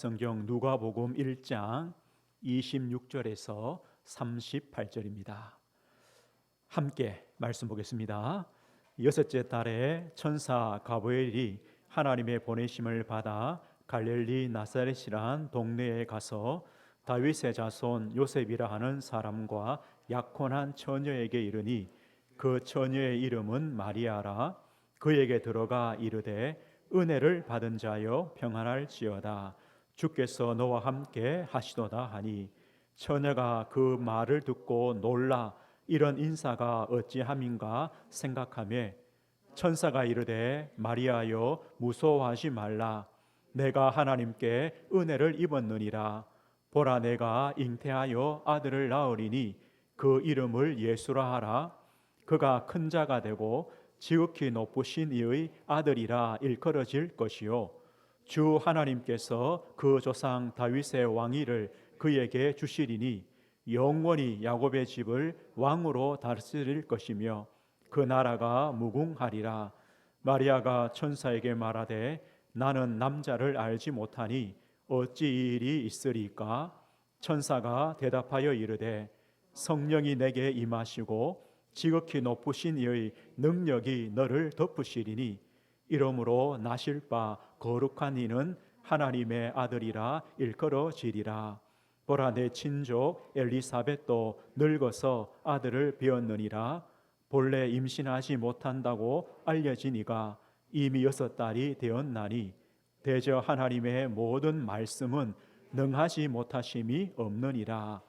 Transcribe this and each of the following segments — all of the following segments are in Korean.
성경 누가복음 1장 26절에서 38절입니다. 함께 말씀 보겠습니다. 여섯째 달에 천사 가브리엘이 하나님의 보내심을 받아 갈릴리 나사렛이란 동네에 가서 다윗의 자손 요셉이라 하는 사람과 약혼한 처녀에게 이르니 그 처녀의 이름은 마리아라. 그에게 들어가 이르되 은혜를 받은 자여 평안할지어다. 주께서 너와 함께 하시도다 하니 처녀가 그 말을 듣고 놀라 이런 인사가 어찌함인가 생각하며 천사가 이르되 마리아여 무서워하지 말라. 내가 하나님께 은혜를 입었느니라. 보라 내가 잉태하여 아들을 낳으리니 그 이름을 예수라 하라. 그가 큰 자가 되고 지극히 높으신 이의 아들이라 일컬어질 것이요 주 하나님께서 그 조상 다윗의 왕위를 그에게 주시리니 영원히 야곱의 집을 왕으로 다스릴 것이며 그 나라가 무궁하리라. 마리아가 천사에게 말하되 나는 남자를 알지 못하니 어찌 이 일이 있으리까? 천사가 대답하여 이르되 성령이 내게 임하시고 지극히 높으신 이의 능력이 너를 덮으시리니 이러므로 나실 바 거룩한 이는 하나님의 아들이라 일컬어지리라. 보라 내 친족 엘리사벳도 늙어서 아들을 배었느니라. 본래 임신하지 못한다고 알려진 이가 이미 6달이 되었나니 대저 하나님의 모든 말씀은 능하지 못하심이 없느니라.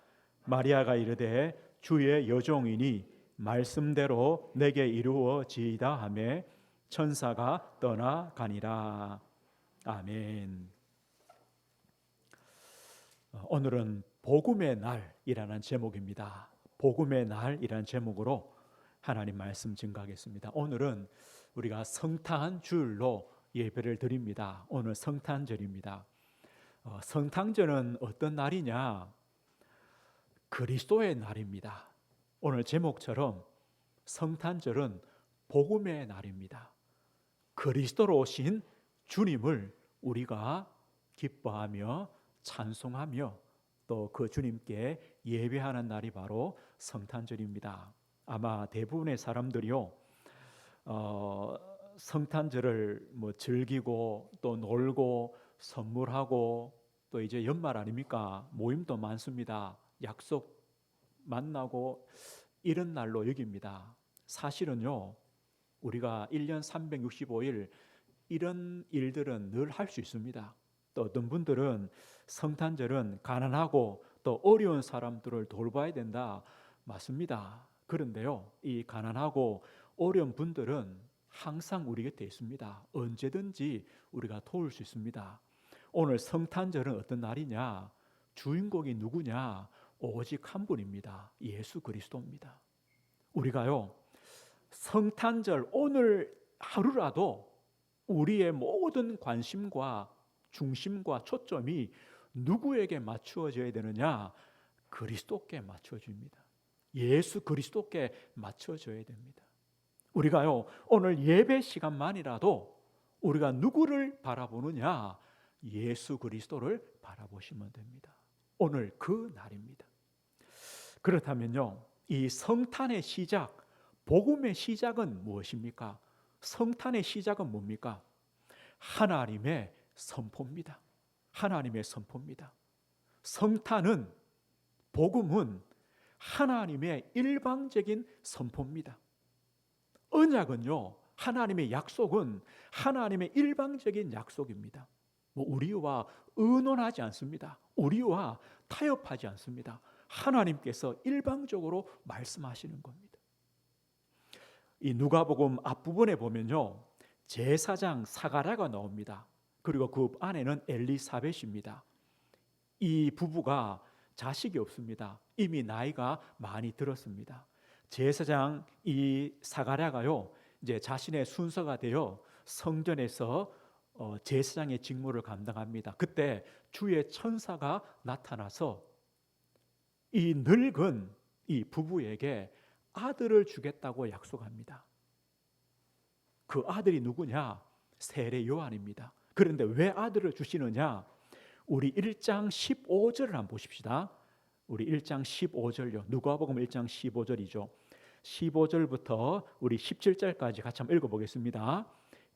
마리아가 이르되 주의 여종이니 말씀대로 내게 이루어지이다 하매 천사가 떠나가니라. 아멘. 오늘은 복음의 날이라는 제목입니다. 복음의 날이라는 제목으로 하나님 말씀 증거하겠습니다. 오늘은 우리가 성탄주일로 예배를 드립니다. 오늘 성탄절입니다. 성탄절은 어떤 날이냐? 그리스도의 날입니다. 오늘 제목처럼 성탄절은 복음의 날입니다. 그리스도로 오신 주님을 우리가 기뻐하며 찬송하며 또 그 주님께 예배하는 날이 바로 성탄절입니다. 아마 대부분의 사람들이요 성탄절을 즐기고 또 놀고 선물하고 또 이제 연말 아닙니까? 모임도 많습니다. 약속 만나고 이런 날로 여깁니다. 사실은요 우리가 1년 365일 이런 일들은 늘 할 수 있습니다. 또 어떤 분들은 성탄절은 가난하고 또 어려운 사람들을 돌봐야 된다. 맞습니다. 그런데요 이 가난하고 어려운 분들은 항상 우리 곁에 있습니다. 언제든지 우리가 도울 수 있습니다. 오늘 성탄절은 어떤 날이냐? 주인공이 누구냐? 오직 한 분입니다. 예수 그리스도입니다. 우리가요 성탄절 오늘 하루라도 우리의 모든 관심과 중심과 초점이 누구에게 맞추어져야 되느냐? 그리스도께 맞춰집니다. 예수 그리스도께 맞춰져야 됩니다. 우리가요 오늘 예배 시간만이라도 우리가 누구를 바라보느냐? 예수 그리스도를 바라보시면 됩니다. 오늘 그 날입니다. 그렇다면요 이 성탄의 시작, 복음의 시작은 무엇입니까? 성탄의 시작은 뭡니까? 하나님의 선포입니다. 하나님의 선포입니다. 성탄은, 복음은 하나님의 일방적인 선포입니다. 언약은요 하나님의 약속은 하나님의 일방적인 약속입니다. 우리와 의논하지 않습니다. 우리와 타협하지 않습니다. 하나님께서 일방적으로 말씀하시는 겁니다. 이 누가복음 앞부분에 보면요 제사장 사가랴가 나옵니다. 그리고 그 아내는 엘리사벳입니다. 이 부부가 자식이 없습니다. 이미 나이가 많이 들었습니다. 제사장 이 사가랴가요 이제 자신의 순서가 되어 성전에서 제사장의 직무를 감당합니다. 그때 주의 천사가 나타나서 이 늙은 이 부부에게 아들을 주겠다고 약속합니다. 그 아들이 누구냐? 세례 요한입니다. 그런데 왜 아들을 주시느냐? 우리 1장 15절을 한번 보십시다. 우리 1장 15절요. 누가복음 1장 15절이죠. 15절부터 우리 17절까지 같이 한번 읽어보겠습니다.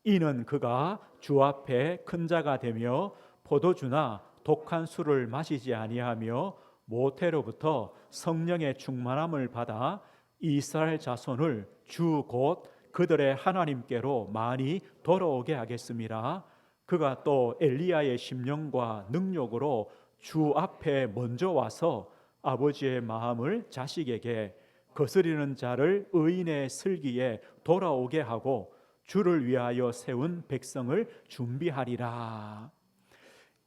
이는 그가 주 앞에 큰 자가 되며 포도주나 독한 술을 마시지 아니하며 모태로부터 성령의 충만함을 받아 이스라엘 자손을 주 곧 그들의 하나님께로 많이 돌아오게 하겠습니다. 그가 또 엘리야의 심령과 능력으로 주 앞에 먼저 와서 아버지의 마음을 자식에게 거스리는 자를 의인의 슬기에 돌아오게 하고 주를 위하여 세운 백성을 준비하리라.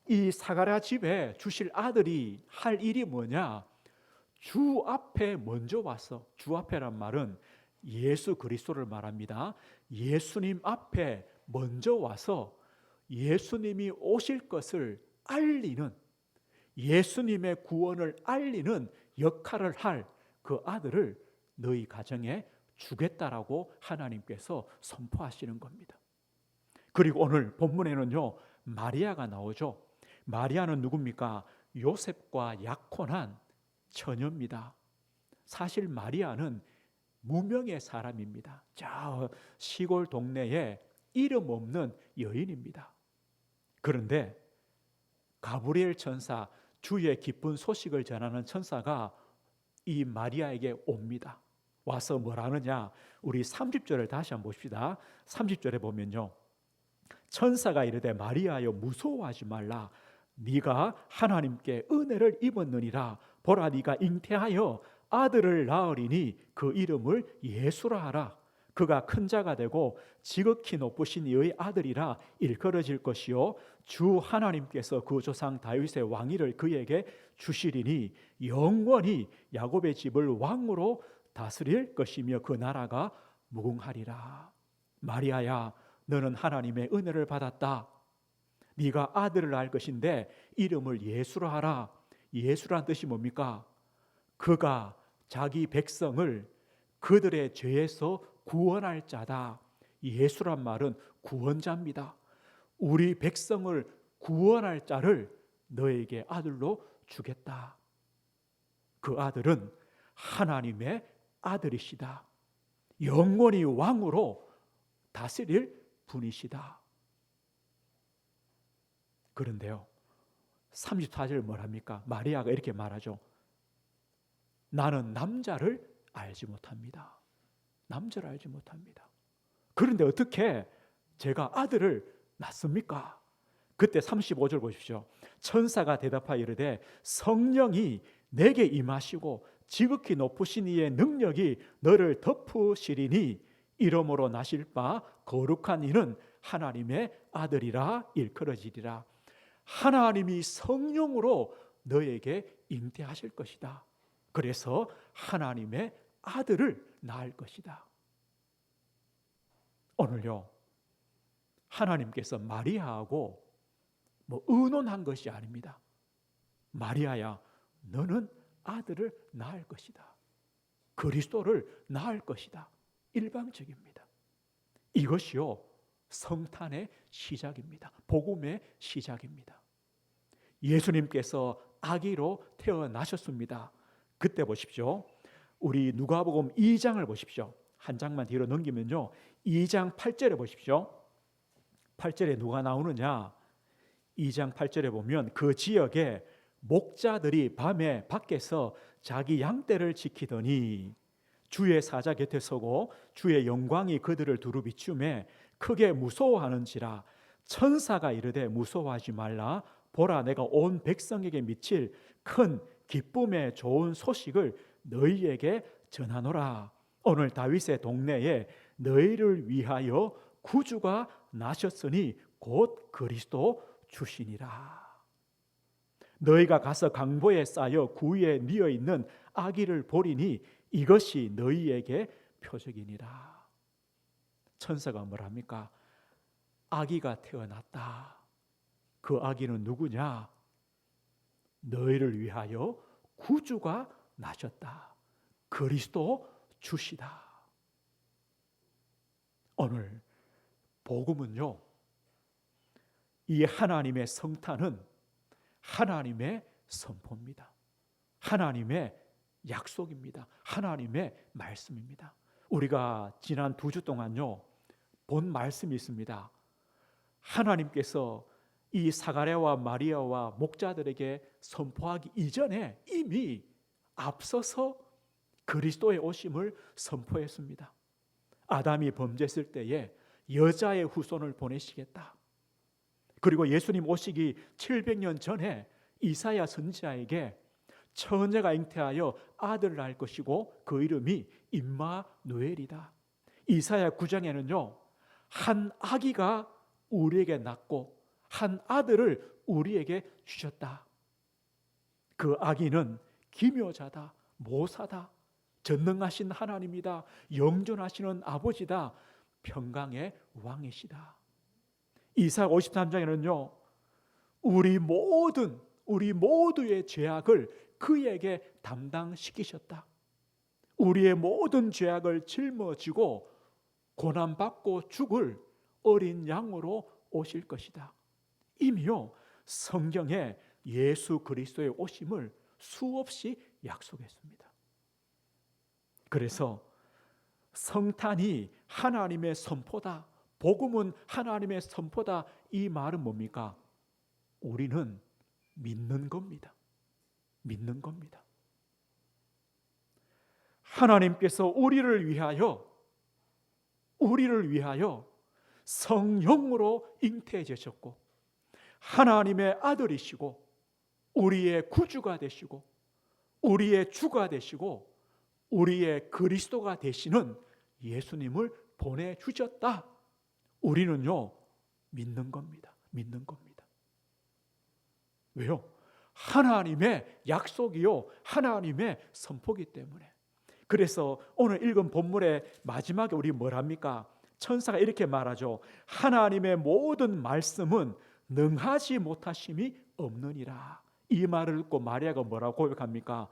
이 사가랴 집에 주실 아들이 할 일이 뭐냐? 주 앞에 먼저 와서, 주 앞에란 말은 예수 그리스도를 말합니다. 예수님 앞에 먼저 와서 예수님이 오실 것을 알리는, 예수님의 구원을 알리는 역할을 할 그 아들을 너희 가정에 주겠다라고 하나님께서 선포하시는 겁니다. 그리고 오늘 본문에는요, 마리아가 나오죠. 마리아는 누굽니까? 요셉과 약혼한 처녀입니다. 사실 마리아는 무명의 사람입니다. 저 시골 동네에 이름 없는 여인입니다. 그런데 가브리엘 천사, 주의 기쁜 소식을 전하는 천사가 이 마리아에게 옵니다. 와서 뭐라느냐? 우리 30절을 다시 한번 봅시다. 30절에 보면요, 천사가 이르되 마리아여 무서워하지 말라. 네가 하나님께 은혜를 입었느니라. 보라, 네가 잉태하여 아들을 낳으리니 그 이름을 예수라 하라. 그가 큰 자가 되고 지극히 높으신 이의 아들이라 일컬어질 것이요 주 하나님께서 그 조상 다윗의 왕위를 그에게 주시리니 영원히 야곱의 집을 왕으로 다스릴 것이며 그 나라가 무궁하리라. 마리아야, 너는 하나님의 은혜를 받았다. 네가 아들을 낳을 것인데 이름을 예수라 하라. 예수란 뜻이 뭡니까? 그가 자기 백성을 그들의 죄에서 구원할 자다. 예수란 말은 구원자입니다. 우리 백성을 구원할 자를 너에게 아들로 주겠다. 그 아들은 하나님의 아들이시다. 영원히 왕으로 다스릴 분이시다. 그런데요, 34절 뭐랍니까? 마리아가 이렇게 말하죠. 나는 남자를 알지 못합니다. 남자를 알지 못합니다. 그런데 어떻게 제가 아들을 낳습니까? 그때 35절 보십시오. 천사가 대답하여 이르되 성령이 내게 임하시고 지극히 높으신 이의 능력이 너를 덮으시리니 이러므로 나실 바 거룩한 이는 하나님의 아들이라 일컬어지리라. 하나님이 성령으로 너에게 잉태하실 것이다. 그래서 하나님의 아들을 낳을 것이다. 오늘요, 하나님께서 마리아하고 의논한 것이 아닙니다. 마리아야, 너는 아들을 낳을 것이다. 그리스도를 낳을 것이다. 일방적입니다. 이것이요, 성탄의 시작입니다. 복음의 시작입니다. 예수님께서 아기로 태어나셨습니다. 그때 보십시오. 우리 누가복음 2장을 보십시오. 한 장만 뒤로 넘기면요, 2장 8절에 보십시오. 8절에 누가 나오느냐? 2장 8절에 보면 그 지역에 목자들이 밤에 밖에서 자기 양떼를 지키더니 주의 사자 곁에 서고 주의 영광이 그들을 두루 비추매 크게 무서워하는지라. 천사가 이르되 무서워하지 말라. 보라, 내가 온 백성에게 미칠 큰 기쁨의 좋은 소식을 너희에게 전하노라. 오늘 다윗의 동네에 너희를 위하여 구주가 나셨으니 곧 그리스도 주시니라. 너희가 가서 강보에 쌓여 구유에 뉘어 있는 아기를 보리니 이것이 너희에게 표적이니라. 천사가 뭐랍니까? 아기가 태어났다. 그 아기는 누구냐? 너희를 위하여 구주가 나셨다. 그리스도 주시다. 오늘 복음은요, 이 하나님의 성탄은 하나님의 선포입니다. 하나님의 약속입니다. 하나님의 말씀입니다. 우리가 지난 2주 동안요 본 말씀이 있습니다. 하나님께서 이 사가랴와 마리아와 목자들에게 선포하기 이전에 이미 앞서서 그리스도의 오심을 선포했습니다. 아담이 범죄했을 때에 여자의 후손을 보내시겠다. 그리고 예수님 오시기 700년 전에 이사야 선지자에게 처녀가 잉태하여 아들을 낳을 것이고 그 이름이 임마누엘이다. 이사야 9장에는요 한 아기가 우리에게 낳고 한 아들을 우리에게 주셨다. 그 아기는 기묘자다, 모사다, 전능하신 하나님이다, 영존하시는 아버지다, 평강의 왕이시다. 이사야 53장에는요 우리 모두의 죄악을 그에게 담당시키셨다. 우리의 모든 죄악을 짊어지고 고난받고 죽을 어린 양으로 오실 것이다. 이미요 성경에 예수 그리스도의 오심을 수없이 약속했습니다. 그래서 성탄이 하나님의 선포다, 복음은 하나님의 선포다, 이 말은 뭡니까? 우리는 믿는 겁니다. 믿는 겁니다. 하나님께서 우리를 위하여 성령으로 잉태되셨고 하나님의 아들이시고 우리의 구주가 되시고 우리의 주가 되시고 우리의 그리스도가 되시는 예수님을 보내주셨다. 우리는요 믿는 겁니다. 믿는 겁니다. 왜요? 하나님의 약속이요 하나님의 선포기 때문에. 그래서 오늘 읽은 본문의 마지막에 우리 뭘 합니까? 천사가 이렇게 말하죠. 하나님의 모든 말씀은 능하지 못하심이 없느니라. 이 말을 듣고 마리아가 뭐라고 고백합니까?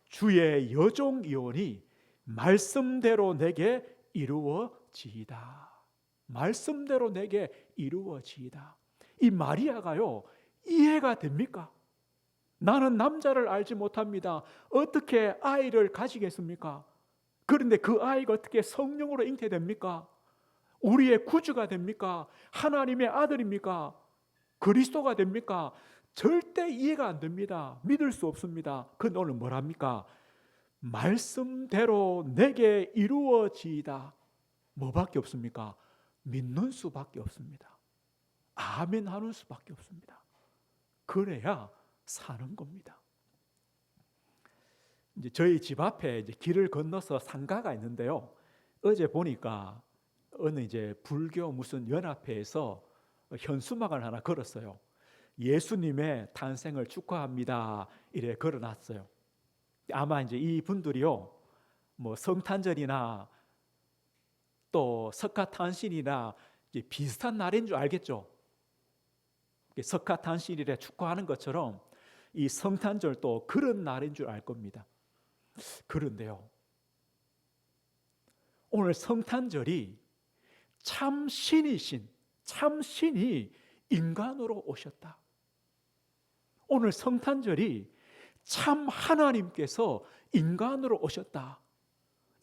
주의 여종이오니 말씀대로 내게 이루어지이다. 말씀대로 내게 이루어지이다. 이 마리아가요 이해가 됩니까? 나는 남자를 알지 못합니다. 어떻게 아이를 가지겠습니까? 그런데 그 아이가 어떻게 성령으로 잉태됩니까? 우리의 구주가 됩니까? 하나님의 아들입니까? 그리스도가 됩니까? 절대 이해가 안 됩니다. 믿을 수 없습니다. 그런데 오늘 뭐랍니까? 말씀대로 내게 이루어지이다. 뭐밖에 없습니까? 믿는 수밖에 없습니다. 아멘 하는 수밖에 없습니다. 그래야 사는 겁니다. 이제 저희 집 앞에 이제 길을 건너서 상가가 있는데요. 어제 보니까 어느 이제 불교 무슨 연합회에서 현수막을 하나 걸었어요. 예수님의 탄생을 축하합니다. 이래 걸어놨어요. 아마 이제 이 분들이요, 뭐 성탄절이나 또 석가탄신이나 비슷한 날인 줄 알겠죠. 석가탄신일에 축하하는 것처럼 이 성탄절도 그런 날인 줄 알 겁니다. 그런데요, 오늘 성탄절이 참 신이 인간으로 오셨다. 오늘 성탄절이 참 하나님께서 인간으로 오셨다.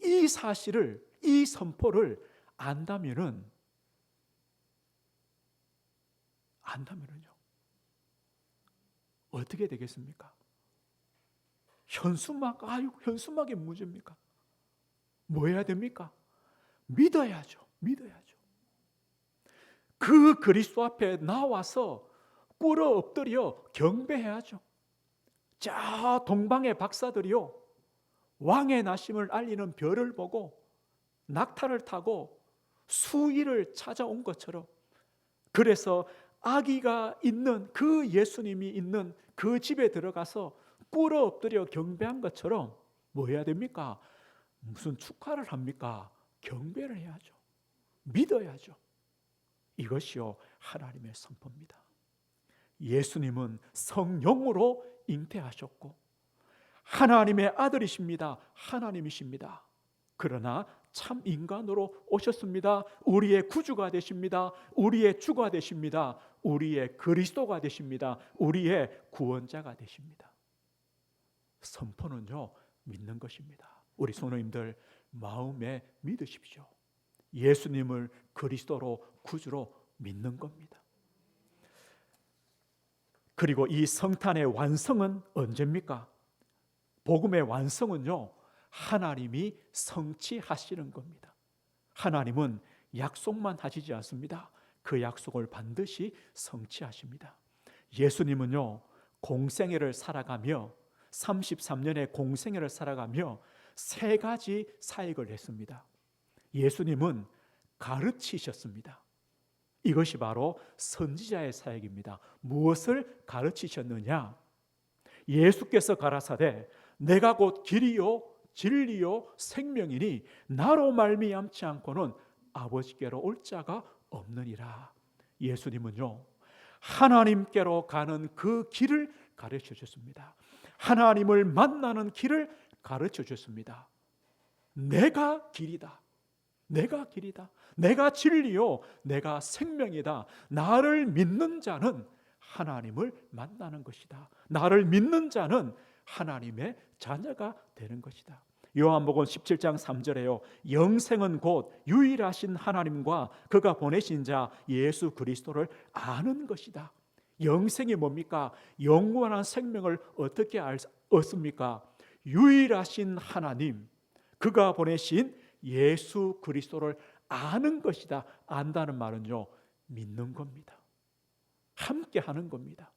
이 사실을, 이 선포를 안다면은요, 어떻게 되겠습니까? 현수막이 문제입니까? 뭐 해야 됩니까? 믿어야죠. 그 그리스도 앞에 나와서 꿇어 엎드려 경배해야죠. 저 동방의 박사들이요, 왕의 나심을 알리는 별을 보고 낙타를 타고 수일을 찾아온 것처럼, 그래서 아기가 있는 그 예수님이 있는 그 집에 들어가서 꿇어 엎드려 경배한 것처럼 뭐 해야 됩니까? 무슨 축하를 합니까? 경배를 해야죠. 믿어야죠. 이것이요 하나님의 선포입니다. 예수님은 성령으로 잉태하셨고 하나님의 아들이십니다. 하나님이십니다. 그러나 참 인간으로 오셨습니다. 우리의 구주가 되십니다. 우리의 주가 되십니다. 우리의 그리스도가 되십니다. 우리의 구원자가 되십니다. 선포는요, 믿는 것입니다. 우리 성도님들 마음에 믿으십시오. 예수님을 그리스도로 구주로 믿는 겁니다. 그리고 이 성탄의 완성은 언제입니까? 복음의 완성은요, 하나님이 성취하시는 겁니다. 하나님은 약속만 하시지 않습니다. 그 약속을 반드시 성취하십니다. 예수님은요, 공생애를 살아가며 33년의 공생애를 살아가며 세 가지 사역을 했습니다. 예수님은 가르치셨습니다. 이것이 바로 선지자의 사역입니다. 무엇을 가르치셨느냐? 예수께서 가라사대 내가 곧 길이요 진리요 생명이니 나로 말미암지 않고는 아버지께로 올 자가 없느니라. 예수님은요, 하나님께로 가는 그 길을 가르쳐 주셨습니다. 하나님을 만나는 길을 가르쳐 주셨습니다. 내가 길이다. 내가 길이다. 내가 진리요. 내가 생명이다. 나를 믿는 자는 하나님을 만나는 것이다. 나를 믿는 자는 하나님의 자녀가 되는 것이다. 요한복음 17장 3절에요. 영생은 곧 유일하신 하나님과 그가 보내신 자 예수 그리스도를 아는 것이다. 영생이 뭡니까? 영원한 생명을 어떻게 얻습니까? 유일하신 하나님, 그가 보내신 예수 그리스도를 아는 것이다. 안다는 말은요, 믿는 겁니다. 함께 하는 겁니다.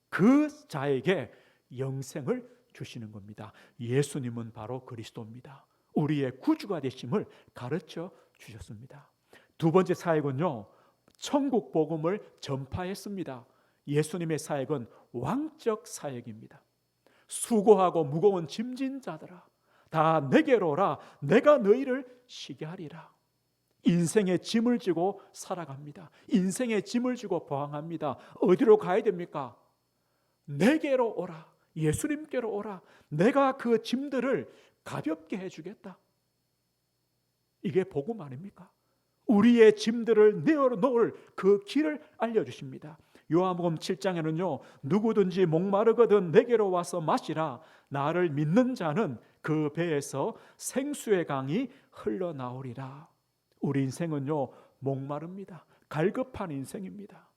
그 자에게 영생을 주시는 겁니다. 예수님은 바로 그리스도입니다. 우리의 구주가 되심을 가르쳐 주셨습니다. 두 번째 사역은요, 천국 복음을 전파했습니다. 예수님의 사역은 왕적 사역입니다. 수고하고 무거운 짐진 자들아 다 내게로 오라. 내가 너희를 쉬게 하리라. 인생의 짐을 지고 살아갑니다. 인생의 짐을 지고 보항합니다. 어디로 가야 됩니까? 내게로 오라. 예수님께로 오라. 내가 그 짐들을 가볍게 해주겠다. 이게 복음 아닙니까? 우리의 짐들을 내어놓을 그 길을 알려주십니다. 요한복음 7장에는요, 누구든지 목마르거든 내게로 와서 마시라. 나를 믿는 자는 그 배에서 생수의 강이 흘러나오리라. 우리 인생은요, 목마릅니다. 갈급한 인생입니다.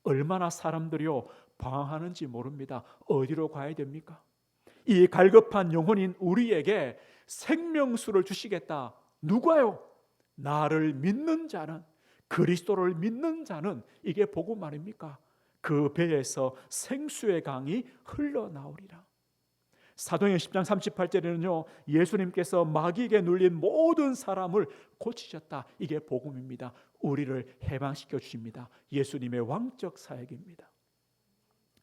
얼마나 사람들이요 방황하는지 모릅니다. 어디로 가야 됩니까? 이 갈급한 영혼인 우리에게 생명수를 주시겠다. 누가요? 나를 믿는 자는, 그리스도를 믿는 자는, 이게 복음 아닙니까? 그 배에서 생수의 강이 흘러나오리라. 사도행전 10장 38절에는요, 예수님께서 마귀에게 눌린 모든 사람을 고치셨다. 이게 복음입니다. 우리를 해방시켜 주십니다. 예수님의 왕적 사역입니다.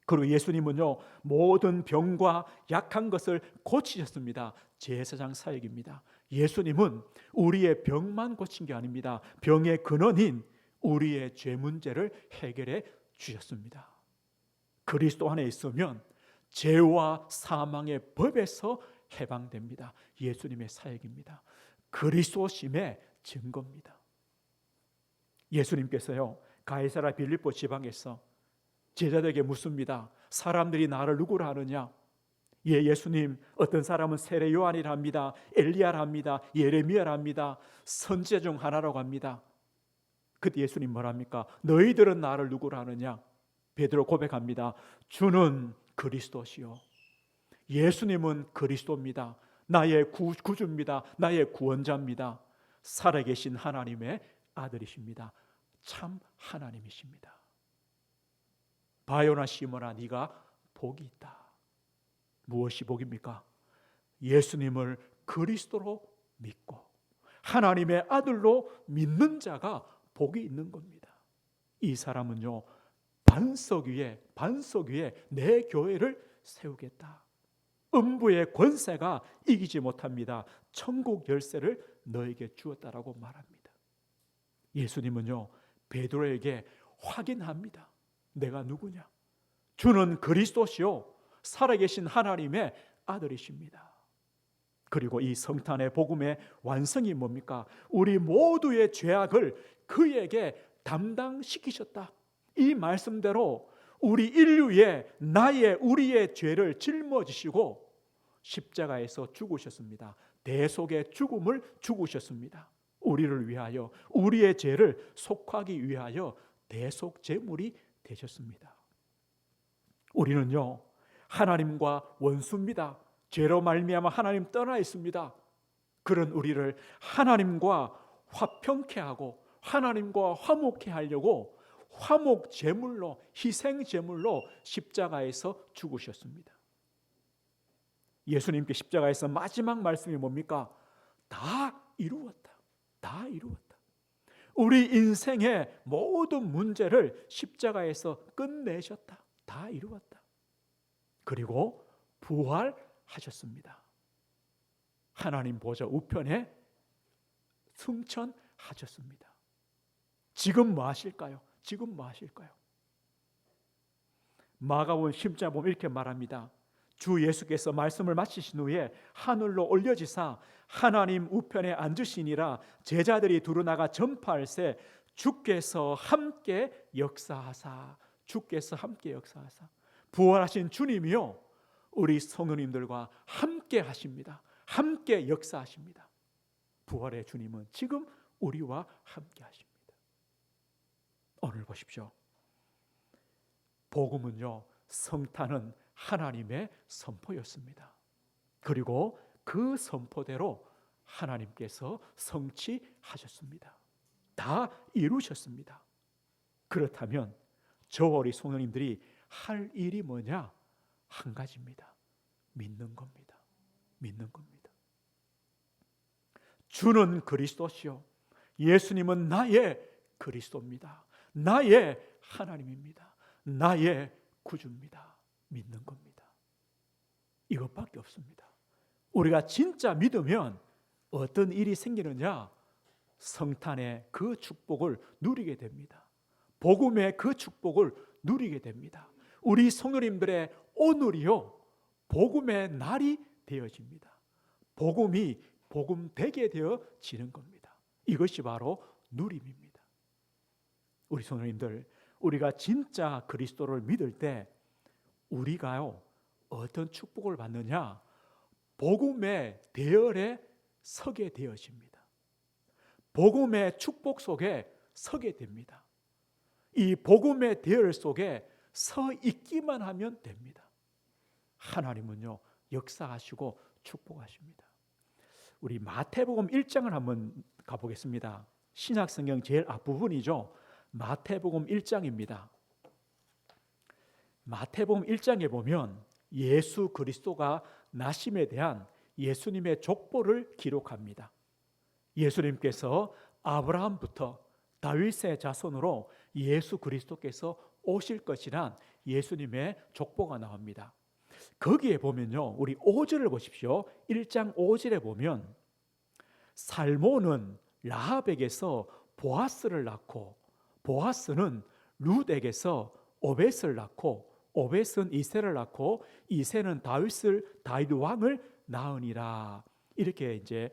그리고 예수님은요, 모든 병과 약한 것을 고치셨습니다. 제사장 사역입니다. 예수님은 우리의 병만 고친 게 아닙니다. 병의 근원인 우리의 죄 문제를 해결해 주셨습니다. 그리스도 안에 있으면 죄와 사망의 법에서 해방됩니다. 예수님의 사역입니다. 그리스도심의 증거입니다. 예수님께서요, 가이사랴 빌립보 지방에서 제자들에게 묻습니다. 사람들이 나를 누구라 하느냐? 예수님, 어떤 사람은 세례 요한이라 합니다. 엘리야라 합니다. 예레미야라 합니다. 선지자 중 하나라고 합니다. 그때 예수님 뭐랍니까? 너희들은 나를 누구라 하느냐? 베드로 고백합니다. 주는 그리스도시요. 예수님은 그리스도입니다. 나의 구주입니다. 나의 구원자입니다. 살아계신 하나님의 아들이십니다. 참 하나님이십니다. 바요나 시몬아, 네가 복이 있다. 무엇이 복입니까? 예수님을 그리스도로 믿고 하나님의 아들로 믿는 자가 복이 있는 겁니다. 이 사람은요, 반석 위에 내 교회를 세우겠다. 음부의 권세가 이기지 못합니다. 천국 열쇠를 너에게 주었다라고 말합니다. 예수님은요, 베드로에게 확인합니다. 내가 누구냐? 주는 그리스도시요 살아계신 하나님의 아들이십니다. 그리고 이 성탄의 복음의 완성이 뭡니까? 우리 모두의 죄악을 그에게 담당시키셨다. 이 말씀대로 우리 인류의 나의 우리의 죄를 짊어지시고 십자가에서 죽으셨습니다. 대속의 죽음을 죽으셨습니다. 우리를 위하여, 우리의 죄를 속하기 위하여 대속 제물이 되셨습니다. 우리는요, 하나님과 원수입니다. 죄로 말미암아 하나님 떠나 있습니다. 그런 우리를 하나님과 화평케 하고 하나님과 화목케 하려고 화목 제물로, 희생 제물로 십자가에서 죽으셨습니다. 예수님께 십자가에서 마지막 말씀이 뭡니까? 다 이루었다. 다 이루었다. 우리 인생의 모든 문제를 십자가에서 끝내셨다. 다 이루었다. 그리고 부활하셨습니다. 하나님 보좌 우편에 승천하셨습니다. 지금 뭐 하실까요? 지금 뭐 하실까요? 마가복음 10장 보면 이렇게 말합니다. 주 예수께서 말씀을 마치신 후에 하늘로 올려지사 하나님 우편에 앉으시니라. 제자들이 두루 나가 전파할세 주께서 함께 역사하사. 주께서 함께 역사하사. 부활하신 주님이요, 우리 성도님들과 함께 하십니다. 함께 역사하십니다. 부활의 주님은 지금 우리와 함께 하십니다. 오늘 보십시오. 복음은요, 성탄은 하나님의 선포였습니다. 그리고 그 선포대로 하나님께서 성취하셨습니다. 다 이루셨습니다. 그렇다면 저와 우리 성도님들이 할 일이 뭐냐? 한 가지입니다. 믿는 겁니다. 믿는 겁니다. 주는 그리스도시요, 예수님은 나의 그리스도입니다. 나의 하나님입니다. 나의 구주입니다. 믿는 겁니다. 이것밖에 없습니다. 우리가 진짜 믿으면 어떤 일이 생기느냐? 성탄의 그 축복을 누리게 됩니다. 복음의 그 축복을 누리게 됩니다. 우리 성도님들의 오늘이요, 복음의 날이 되어집니다. 복음이 복음되게 되어지는 겁니다. 이것이 바로 누림입니다. 우리 성도님들, 우리가 진짜 그리스도를 믿을 때 우리가요, 어떤 축복을 받느냐? 복음의 대열에 서게 되어집니다. 복음의 축복 속에 서게 됩니다. 이 복음의 대열 속에 서 있기만 하면 됩니다. 하나님은요, 역사하시고 축복하십니다. 우리 마태복음 1장을 한번 가보겠습니다. 신약성경 제일 앞부분이죠. 마태복음 1장입니다. 마태복음 1장에 보면 예수 그리스도가 나심에 대한 예수님의 족보를 기록합니다. 예수님께서 아브라함부터 다윗의 자손으로 예수 그리스도께서 오실 것이란 예수님의 족보가 나옵니다. 거기에 보면요, 우리 5절을 보십시오. 1장 5절에 보면 살모는 라합에게서 보아스를 낳고 보아스는 룻에게서 오벳을 낳고 오벳은 이새를 낳고 이새는 다윗 왕을 낳으니라. 이렇게 이제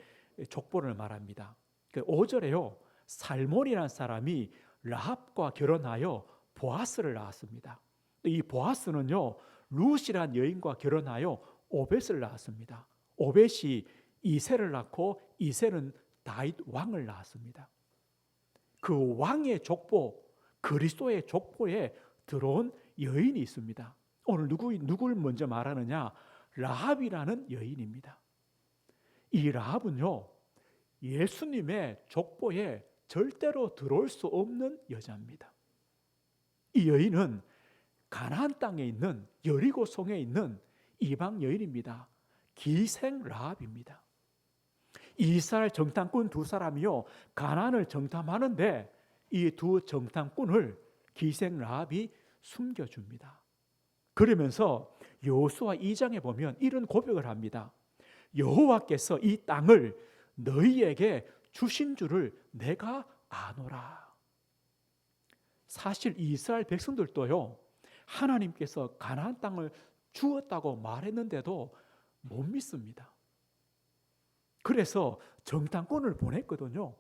족보를 말합니다. 5절에요, 살몬이라는 사람이 라합과 결혼하여 보아스를 낳았습니다. 이 보아스는요, 룻이란 여인과 결혼하여 오벳을 낳았습니다. 오벳이 이새를 낳고 이새는 다윗 왕을 낳았습니다. 그 왕의 족보, 그리스도의 족보에 들어온 여인이 있습니다. 오늘 누굴 먼저 말하느냐? 라합이라는 여인입니다. 이 라합은요, 예수님의 족보에 절대로 들어올 수 없는 여자입니다. 이 여인은 가나안 땅에 있는 여리고성에 있는 이방 여인입니다. 기생 라합입니다. 이스라엘 정탐꾼 두 사람이요, 가나안을 정탐하는데 이 두 정탐꾼을 기생 라합이 숨겨줍니다. 그러면서 여호수아 2장에 보면 이런 고백을 합니다. 여호와께서 이 땅을 너희에게 주신 줄을 내가 아노라. 사실 이스라엘 백성들도요, 하나님께서 가나안 땅을 주었다고 말했는데도 못 믿습니다. 그래서 정탐꾼을 보냈거든요.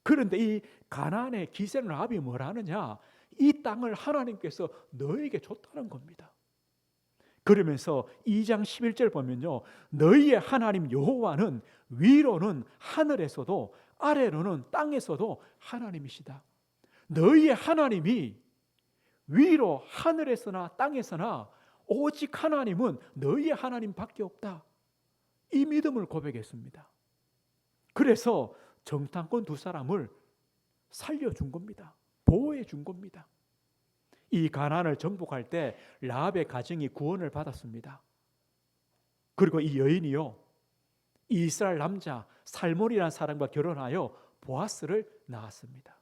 그런데 이 가나안의 기생 라합이 뭐라 하느냐? 이 땅을 하나님께서 너에게 줬다는 겁니다. 그러면서 2장 11절 보면요, 너희의 하나님 여호와는 위로는 하늘에서도 아래로는 땅에서도 하나님이시다. 너희의 하나님이 위로 하늘에서나 땅에서나 오직 하나님은 너희의 하나님밖에 없다. 이 믿음을 고백했습니다. 그래서 정탐꾼 두 사람을 살려준 겁니다. 보호해 준 겁니다. 이 가나안을 정복할 때 라합의 가정이 구원을 받았습니다. 그리고 이 여인이요, 이스라엘 남자 살몬이라는 사람과 결혼하여 보아스를 낳았습니다.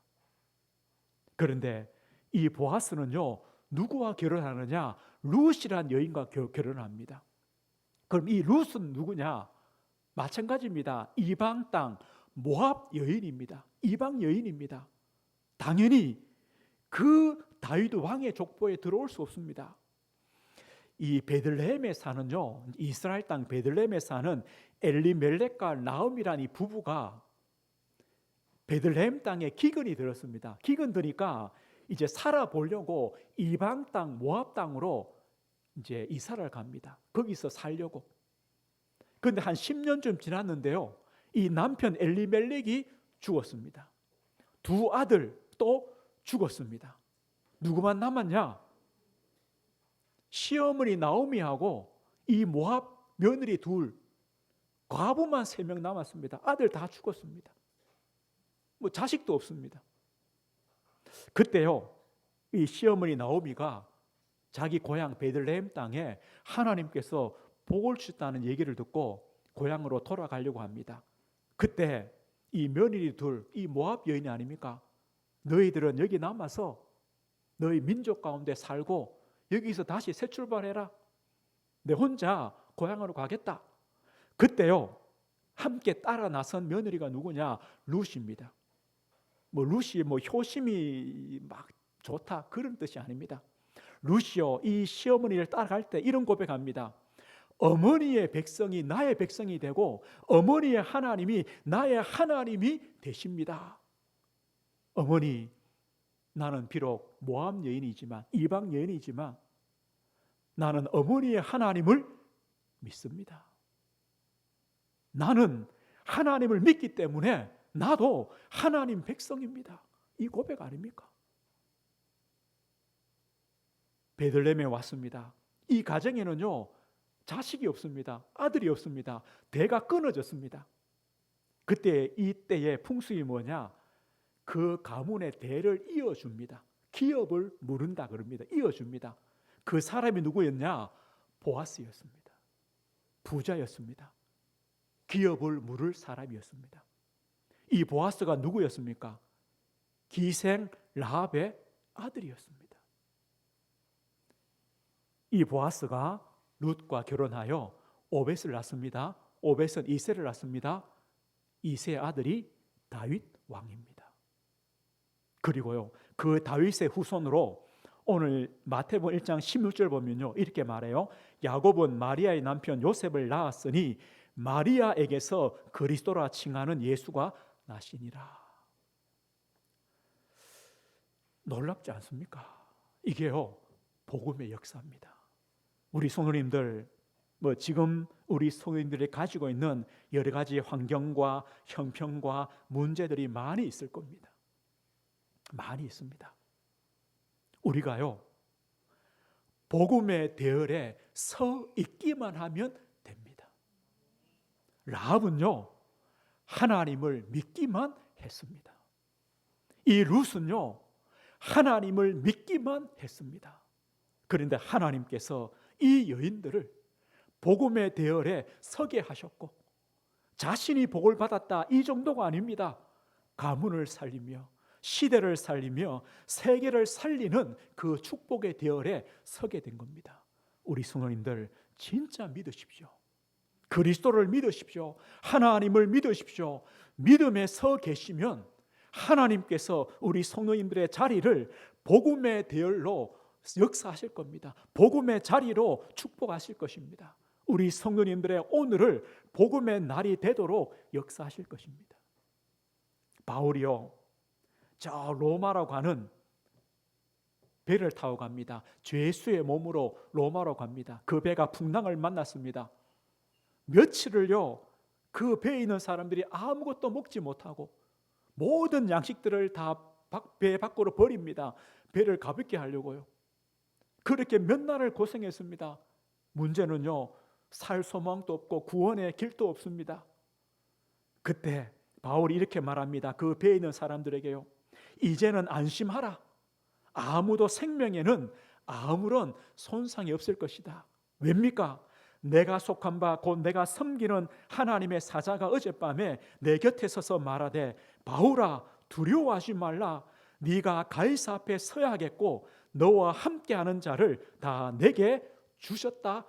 그런데 이 보아스는요, 누구와 결혼하느냐? 룻이란 여인과 결혼합니다. 그럼 이 룻은 누구냐? 마찬가지입니다. 이방 땅 모압 여인입니다. 이방 여인입니다. 당연히 그 다윗 왕의 족보에 들어올 수 없습니다. 이 베들레헴에 사는요, 이스라엘 땅 베들레헴에 사는 엘리멜렉과 나음이라는 이 부부가 베들레헴 땅에 기근이 들었습니다. 기근 드니까 이제 살아보려고 이방 땅 모압 땅으로 이제 이사를 갑니다. 거기서 살려고. 그런데 한 10년쯤 지났는데요, 이 남편 엘리멜렉이 죽었습니다. 두 아들 또 죽었습니다. 누구만 남았냐? 시어머니 나오미하고 이 모압 며느리 둘, 과부만 3명 남았습니다. 아들 다 죽었습니다. 뭐 자식도 없습니다. 그때요, 이 시어머니 나오미가 자기 고향 베들레헴 땅에 하나님께서 복을 주셨다는 얘기를 듣고 고향으로 돌아가려고 합니다. 그때 이 며느리 둘, 이 모압 여인이 아닙니까? 너희들은 여기 남아서 너희 민족 가운데 살고 여기서 다시 새 출발해라. 내 혼자 고향으로 가겠다. 그때요, 함께 따라 나선 며느리가 누구냐? 룻입니다. 뭐 룻이 뭐 효심이 막 좋다 그런 뜻이 아닙니다. 룻이요, 이 시어머니를 따라갈 때 이런 고백합니다. 어머니의 백성이 나의 백성이 되고 어머니의 하나님이 나의 하나님이 되십니다. 어머니, 나는 비록 모압 여인이지만, 이방 여인이지만 나는 어머니의 하나님을 믿습니다. 나는 하나님을 믿기 때문에 나도 하나님 백성입니다. 이 고백 아닙니까? 베들레헴에 왔습니다. 이 가정에는요, 자식이 없습니다. 아들이 없습니다. 대가 끊어졌습니다. 이때의 풍습이 뭐냐? 그 가문의 대를 이어줍니다. 기업을 물은다 그럽니다. 이어줍니다. 그 사람이 누구였냐? 보아스였습니다. 부자였습니다. 기업을 물을 사람이었습니다. 이 보아스가 누구였습니까? 기생 라합의 아들이었습니다. 이 보아스가 룻과 결혼하여 오벳을 낳습니다. 오벳은 이새를 낳습니다. 이새의 아들이 다윗 왕입니다. 그리고요, 그 다윗의 후손으로 오늘 마태복음 1장 16절 보면요, 이렇게 말해요. 야곱은 마리아의 남편 요셉을 낳았으니 마리아에게서 그리스도라 칭하는 예수가 나시니라. 놀랍지 않습니까? 이게요, 복음의 역사입니다. 우리 성도님들, 지금 우리 성도님들이 가지고 있는 여러 가지 환경과 형편과 문제들이 많이 있을 겁니다. 많이 있습니다. 우리가요, 복음의 대열에 서 있기만 하면 됩니다. 라합은요, 하나님을 믿기만 했습니다. 이 룻은요, 하나님을 믿기만 했습니다. 그런데 하나님께서 이 여인들을 복음의 대열에 서게 하셨고, 자신이 복을 받았다 이 정도가 아닙니다. 가문을 살리며 시대를 살리며 세계를 살리는 그 축복의 대열에 서게 된 겁니다. 우리 성도님들 진짜 믿으십시오. 그리스도를 믿으십시오. 하나님을 믿으십시오. 믿음에 서 계시면 하나님께서 우리 성도님들의 자리를 복음의 대열로 역사하실 겁니다. 복음의 자리로 축복하실 것입니다. 우리 성도님들의 오늘을 복음의 날이 되도록 역사하실 것입니다. 바울이요, 저 로마라고 하는 배를 타고 갑니다. 죄수의 몸으로 로마로 갑니다. 그 배가 풍랑을 만났습니다. 며칠을요, 그 배에 있는 사람들이 아무것도 먹지 못하고 모든 양식들을 다 배 밖으로 버립니다. 배를 가볍게 하려고요. 그렇게 몇 날을 고생했습니다. 문제는요, 살 소망도 없고 구원의 길도 없습니다. 그때 바울이 이렇게 말합니다. 그 배에 있는 사람들에게요, 이제는 안심하라. 아무도 생명에는 아무런 손상이 없을 것이다. 왜입니까? 내가 속한 바 곧 내가 섬기는 하나님의 사자가 어젯밤에 내 곁에 서서 말하되, 바울아, 두려워하지 말라. 네가 가이사 앞에 서야겠고 너와 함께하는 자를 다 내게 주셨다.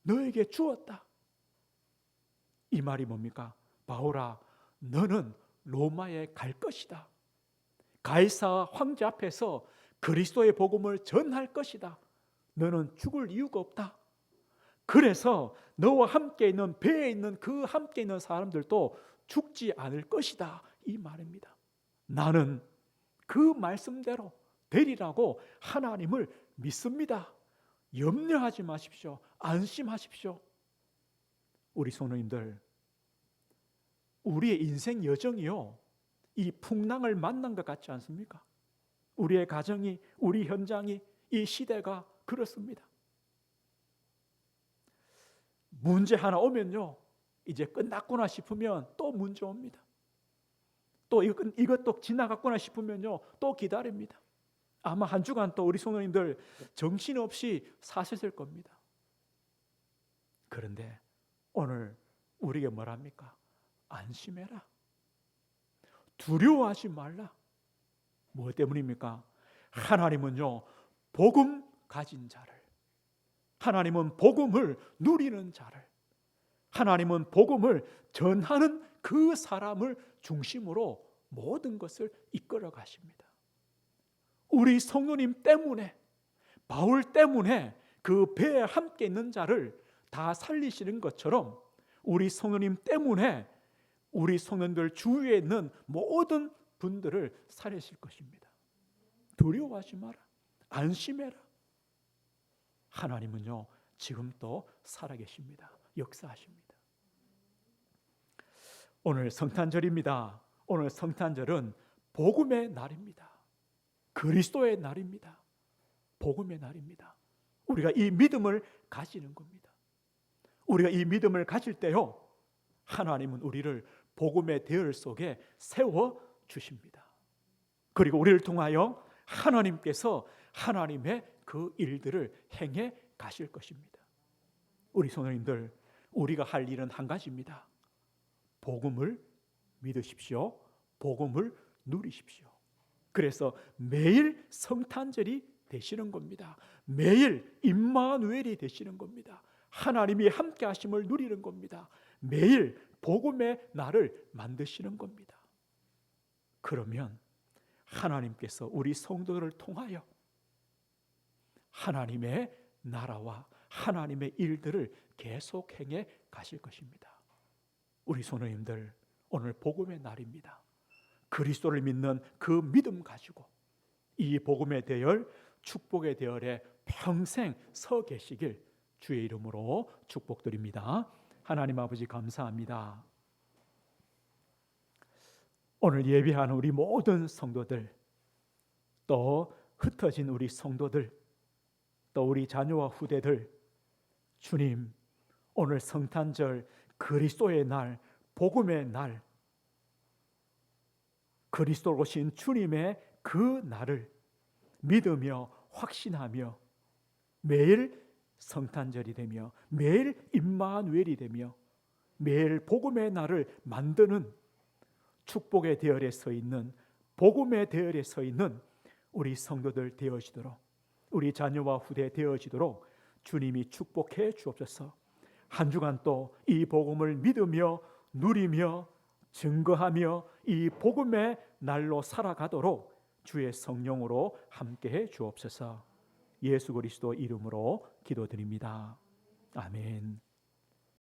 너에게 주었다. 이 말이 뭡니까? 바울아, 너는 로마에 갈 것이다. 가이사 황제 앞에서 그리스도의 복음을 전할 것이다. 너는 죽을 이유가 없다. 그래서 너와 함께 있는 배에 있는 그 함께 있는 사람들도 죽지 않을 것이다. 이 말입니다. 나는 그 말씀대로 되리라고 하나님을 믿습니다. 염려하지 마십시오. 안심하십시오. 우리 성도님들, 우리의 인생 여정이요, 이 풍랑을 만난 것 같지 않습니까? 우리의 가정이, 우리 현장이, 이 시대가 그렇습니다. 문제 하나 오면요, 이제 끝났구나 싶으면 또 문제 옵니다. 또 이것도 지나갔구나 싶으면요, 또 기다립니다. 아마 한 주간 또 우리 성도님들 정신없이 사셨을 겁니다. 그런데 오늘 우리에게 뭐랍니까? 안심해라. 두려워하지 말라. 무엇 때문입니까? 하나님은요, 복음 가진 자를, 하나님은 복음을 누리는 자를, 하나님은 복음을 전하는 그 사람을 중심으로 모든 것을 이끌어 가십니다. 우리 성도님 때문에, 바울 때문에 그 배에 함께 있는 자를 다 살리시는 것처럼 우리 성도님 때문에 우리 성도들 주위에 있는 모든 분들을 살리실 것입니다. 두려워하지 마라. 안심해라. 하나님은요, 지금도 살아계십니다. 역사하십니다. 오늘 성탄절입니다. 오늘 성탄절은 복음의 날입니다. 그리스도의 날입니다. 복음의 날입니다. 우리가 이 믿음을 가지는 겁니다. 우리가 이 믿음을 가질 때요, 하나님은 우리를 복음의 대열 속에 세워 주십니다. 그리고 우리를 통하여 하나님께서 하나님의 그 일들을 행해 가실 것입니다. 우리 성도님들, 우리가 할 일은 한 가지입니다. 복음을 믿으십시오. 복음을 누리십시오. 그래서 매일 성탄절이 되시는 겁니다. 매일 임마누엘이 되시는 겁니다. 하나님이 함께 하심을 누리는 겁니다. 매일 복음의 날을 만드시는 겁니다. 그러면 하나님께서 우리 성도들을 통하여 하나님의 나라와 하나님의 일들을 계속 행해 가실 것입니다. 우리 성도님들, 오늘 복음의 날입니다. 그리스도를 믿는 그 믿음 가지고 이 복음의 대열, 축복의 대열에 평생 서 계시길 주의 이름으로 축복드립니다. 하나님 아버지, 감사합니다. 오늘 예배하는 우리 모든 성도들, 또 흩어진 우리 성도들, 또 우리 자녀와 후대들, 주님, 오늘 성탄절, 그리스도의 날, 복음의 날, 그리스도로 오신 주님의 그 날을 믿으며 확신하며 매일 성탄절이 되며 매일 임마누엘이 되며 매일 복음의 날을 만드는 축복의 대열에 서 있는, 복음의 대열에 서 있는 우리 성도들 되어지도록, 우리 자녀와 후대 되어지도록 주님이 축복해 주옵소서. 한 주간 또 이 복음을 믿으며 누리며 증거하며 이 복음의 날로 살아가도록 주의 성령으로 함께해 주옵소서. 예수 그리스도 이름으로 기도드립니다. 아멘.